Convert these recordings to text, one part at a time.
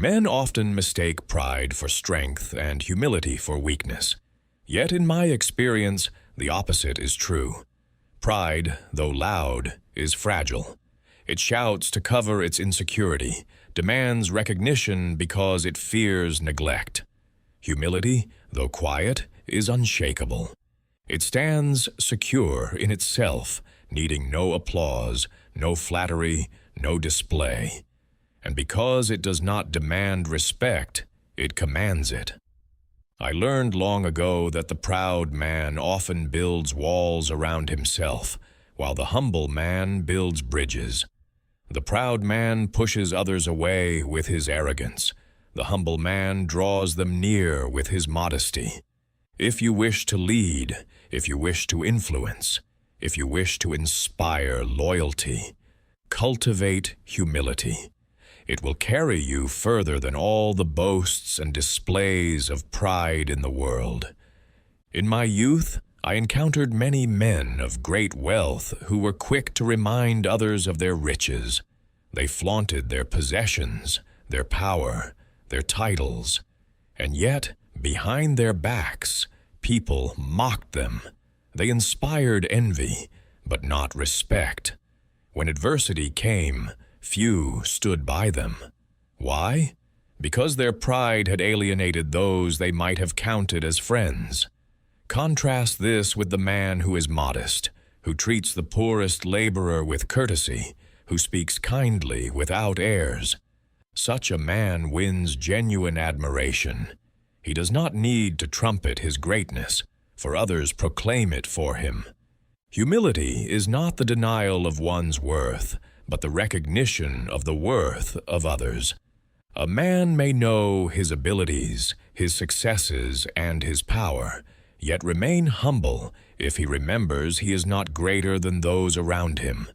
Men often mistake pride for strength and humility for weakness. Yet in my experience, the opposite is true. Pride, though loud, is fragile. It shouts to cover its insecurity, demands recognition because it fears neglect. Humility, though quiet, is unshakable. It stands secure in itself, needing no applause, no flattery, no display. And because it does not demand respect, it commands it. I learned long ago that the proud man often builds walls around himself, while the humble man builds bridges. The proud man pushes others away with his arrogance. The humble man draws them near with his modesty. If you wish to lead, if you wish to influence, if you wish to inspire loyalty, cultivate humility. It will carry you further than all the boasts and displays of pride in the world. In my youth, I encountered many men of great wealth who were quick to remind others of their riches. They flaunted their possessions, their power, their titles, and yet, behind their backs, people mocked them. They inspired envy, but not respect. When adversity came, few stood by them. Why? Because their pride had alienated those they might have counted as friends. Contrast this with the man who is modest, who treats the poorest laborer with courtesy, who speaks kindly without airs. Such a man wins genuine admiration. He does not need to trumpet his greatness, for others proclaim it for him. Humility is not the denial of one's worth, but the recognition of the worth of others. A man may know his abilities, his successes, and his power, yet remain humble if he remembers he is not greater than those around him.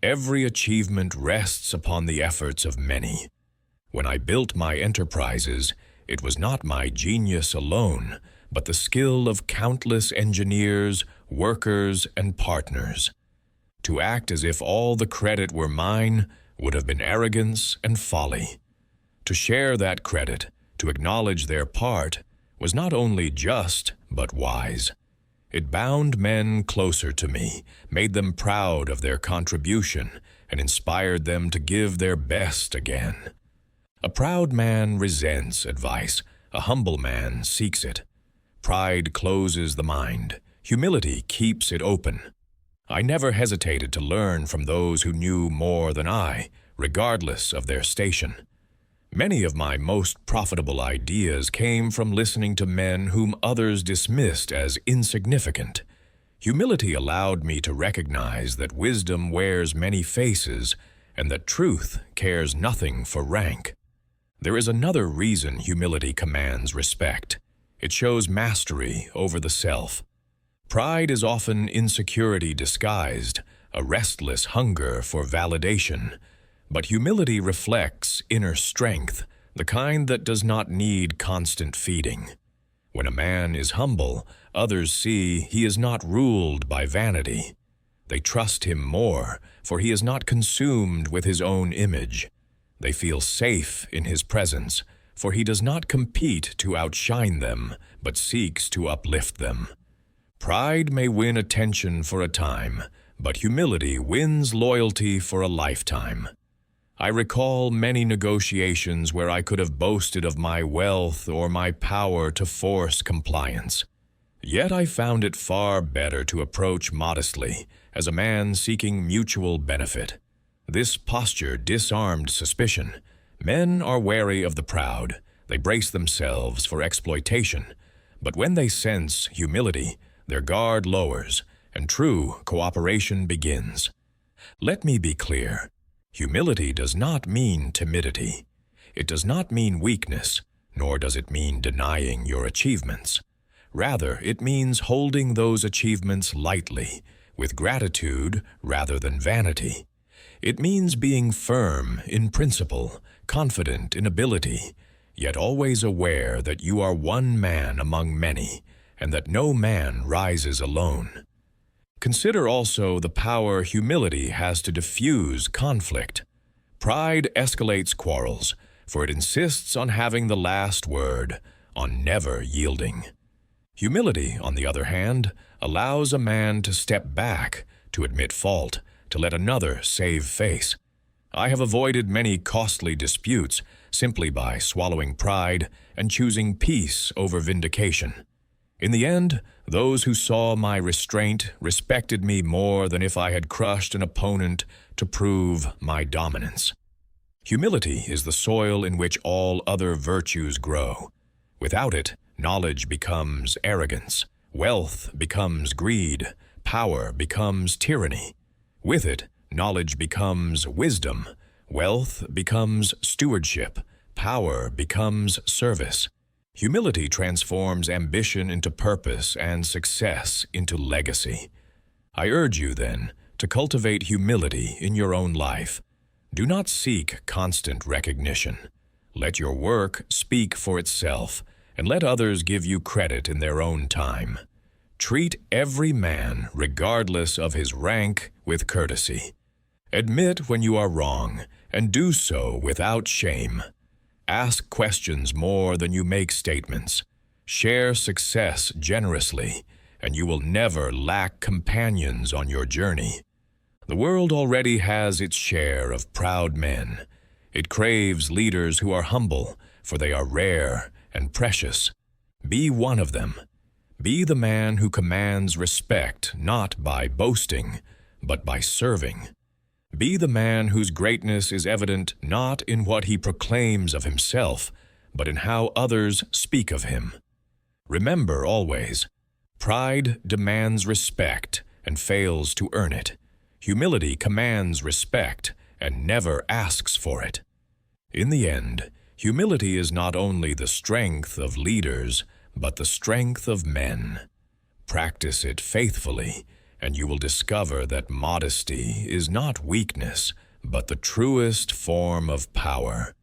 Every achievement rests upon the efforts of many. When I built my enterprises, it was not my genius alone, but the skill of countless engineers, workers, and partners. To act as if all the credit were mine would have been arrogance and folly. To share that credit, to acknowledge their part, was not only just, but wise. It bound men closer to me, made them proud of their contribution, and inspired them to give their best again. A proud man resents advice, a humble man seeks it. Pride closes the mind, humility keeps it open. I never hesitated to learn from those who knew more than I, regardless of their station. Many of my most profitable ideas came from listening to men whom others dismissed as insignificant. Humility allowed me to recognize that wisdom wears many faces and that truth cares nothing for rank. There is another reason humility commands respect. It shows mastery over the self. Pride is often insecurity disguised, a restless hunger for validation. But humility reflects inner strength, the kind that does not need constant feeding. When a man is humble, others see he is not ruled by vanity. They trust him more, for he is not consumed with his own image. They feel safe in his presence, for he does not compete to outshine them, but seeks to uplift them. Pride may win attention for a time, but humility wins loyalty for a lifetime. I recall many negotiations where I could have boasted of my wealth or my power to force compliance. Yet I found it far better to approach modestly, as a man seeking mutual benefit. This posture disarmed suspicion. Men are wary of the proud. They brace themselves for exploitation. But when they sense humility, their guard lowers, and true cooperation begins. Let me be clear. Humility does not mean timidity. It does not mean weakness, nor does it mean denying your achievements. Rather, it means holding those achievements lightly, with gratitude rather than vanity. It means being firm in principle, confident in ability, yet always aware that you are one man among many, and that no man rises alone. Consider also the power humility has to diffuse conflict. Pride escalates quarrels, for it insists on having the last word, on never yielding. Humility, on the other hand, allows a man to step back, to admit fault, to let another save face. I have avoided many costly disputes simply by swallowing pride and choosing peace over vindication. In the end, those who saw my restraint respected me more than if I had crushed an opponent to prove my dominance. Humility is the soil in which all other virtues grow. Without it, knowledge becomes arrogance, wealth becomes greed, power becomes tyranny. With it, knowledge becomes wisdom, wealth becomes stewardship, power becomes service. Humility transforms ambition into purpose and success into legacy. I urge you, then, to cultivate humility in your own life. Do not seek constant recognition. Let your work speak for itself, and let others give you credit in their own time. Treat every man, regardless of his rank, with courtesy. Admit when you are wrong, and do so without shame. Ask questions more than you make statements. Share success generously, and you will never lack companions on your journey. The world already has its share of proud men. It craves leaders who are humble, for they are rare and precious. Be one of them. Be the man who commands respect not by boasting, but by serving. Be the man whose greatness is evident not in what he proclaims of himself, but in how others speak of him. Remember always, pride demands respect and fails to earn it. Humility commands respect and never asks for it. In the end, humility is not only the strength of leaders, but the strength of men. Practice it faithfully, and you will discover that modesty is not weakness, but the truest form of power.